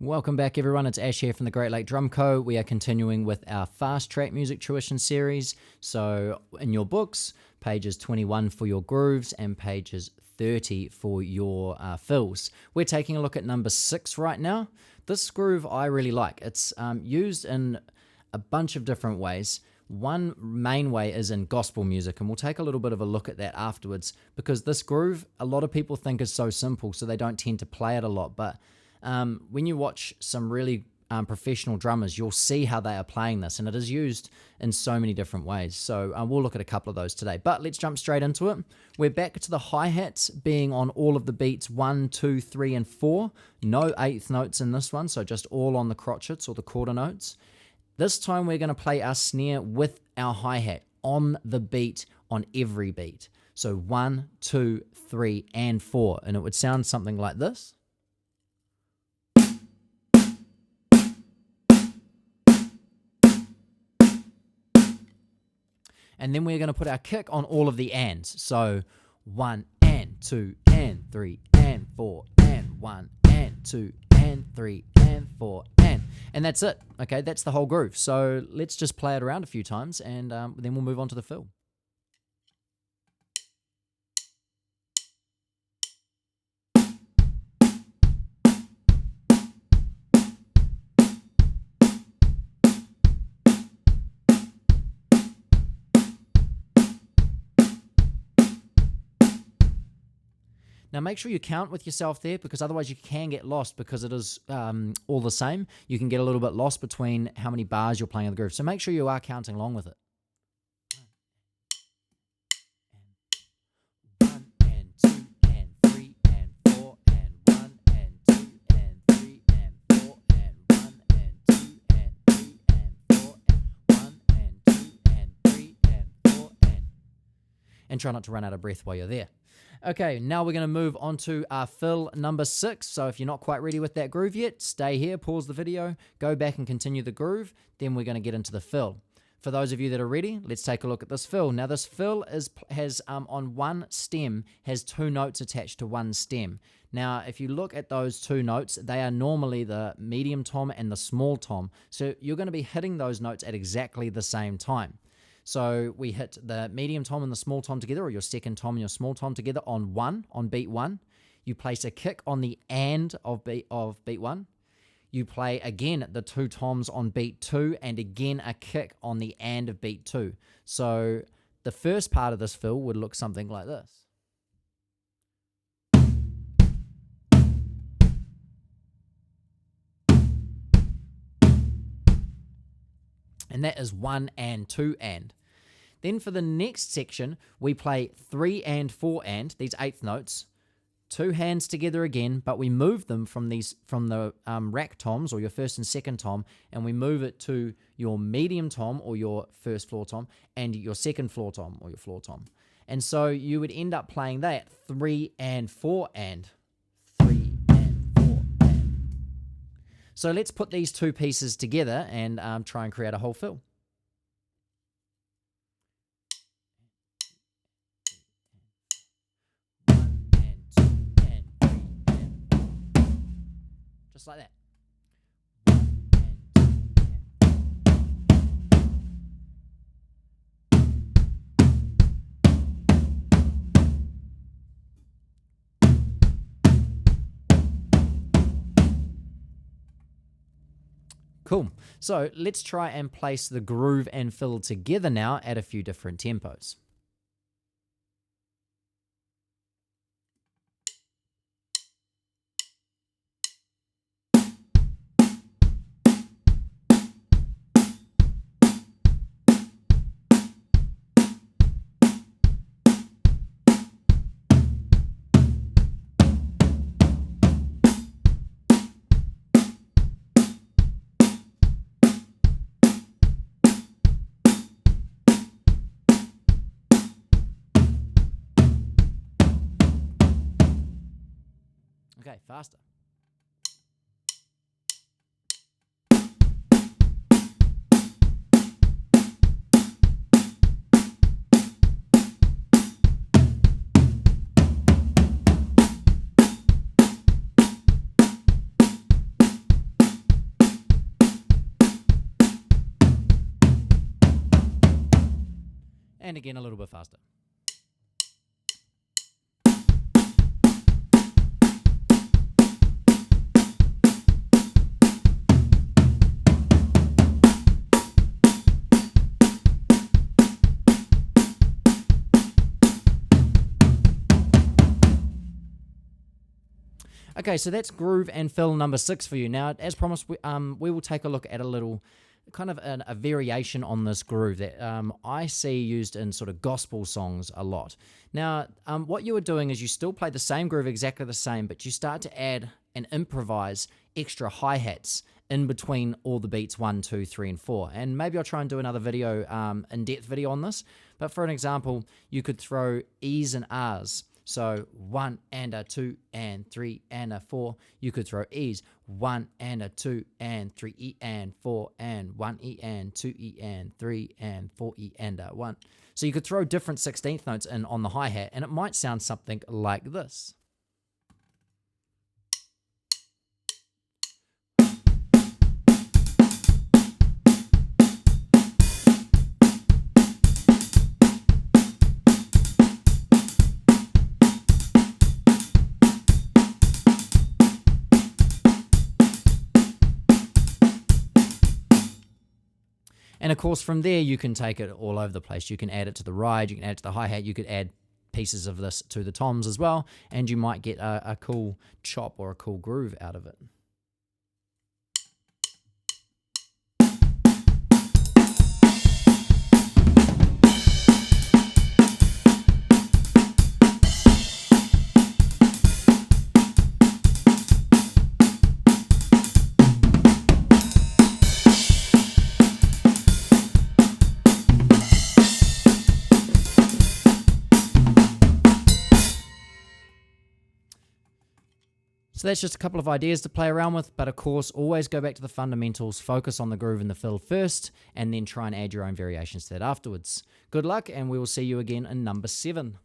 Welcome back, everyone. It's Ash here from the Great Lake Drum Co. We are continuing with our Fast Track music tuition series. So in your books, pages 21 for your grooves and pages 30 for your fills. We're taking a look at number 6 right now. This groove I really like. It's used in a bunch of different ways. One main way is in gospel music, and we'll take a little bit of a look at that afterwards, because this groove, a lot of people think is so simple, so they don't tend to play it a lot. But when you watch some really professional drummers, you'll see how they are playing this, and it is used in so many different ways. So we'll look at a couple of those today, but let's jump straight into it. We're back to the hi-hats being on all of the beats 1, 2, 3, and 4. No eighth notes in this one, so just all on the crotchets or the quarter notes. This time we're going to play our snare with our hi-hat on the beat, on every beat. So 1, 2, 3, and 4, and it would sound something like this. And then we're going to put our kick on all of the ands. So 1 and 2 and 3 and 4 and 1 and 2 and 3 and 4 and that's it. Okay, that's the whole groove. So let's just play it around a few times, and then we'll move on to the fill. Now make sure you count with yourself there, because otherwise you can get lost, because it is all the same. You can get a little bit lost between how many bars you're playing in the groove. So make sure you are counting along with it. 1 and 2 and 3 and 4 and 1 and 2 and 3 and 4 and 1 and 2 and 3 and 4 and 1 and 2 and 3 and 4 and try not to run out of breath while you're there. Okay, now we're going to move on to our fill number 6. So if you're not quite ready with that groove yet, stay here, pause the video, go back and continue the groove. Then we're going to get into the fill. For those of you that are ready, let's take a look at this fill. Now this fill has on one stem, has 2 notes attached to one stem. Now if you look at those 2 notes, they are normally the medium tom and the small tom. So you're going to be hitting those notes at exactly the same time. So we hit the medium tom and the small tom together, or your second tom and your small tom together on beat 1. You place a kick on the and of beat 1. You play again the 2 toms on beat 2, and again a kick on the and of beat 2. So the first part of this fill would look something like this. And that is 1 and 2 and. Then for the next section, we play 3 and 4 and, these eighth notes, 2 hands together again, but we move them from the rack toms, or your first and second tom, and we move it to your medium tom, or your first floor tom, and your second floor tom, or your floor tom. And so you would end up playing that 3 and 4 and. 3 and 4 and. So let's put these 2 pieces together and try and create a whole fill. Just like that. Cool. So let's try and place the groove and fill together now at a few different tempos. Okay, faster. And again, a little bit faster. Okay, so that's groove and fill number 6 for you. Now, as promised, we will take a look at a little kind of a variation on this groove that I see used in sort of gospel songs a lot. Now, what you are doing is you still play the same groove exactly the same, but you start to add and improvise extra hi-hats in between all the beats 1, 2, 3, and 4. And maybe I'll try and do another video, in-depth video on this. But for an example, you could throw E's and R's. So 1 and a 2 and 3 and a 4. You could throw E's 1 and a 2 and 3 E and 4 and 1 E and 2 E and 3 and 4 E and a 1. So you could throw different 16th notes in on the hi-hat, and it might sound something like this. And of course, from there, you can take it all over the place. You can add it to the ride, you can add it to the hi-hat, you could add pieces of this to the toms as well, and you might get a cool chop or a cool groove out of it. So that's just a couple of ideas to play around with, but of course, always go back to the fundamentals, focus on the groove and the fill first, and then try and add your own variations to that afterwards. Good luck, and we will see you again in number 7.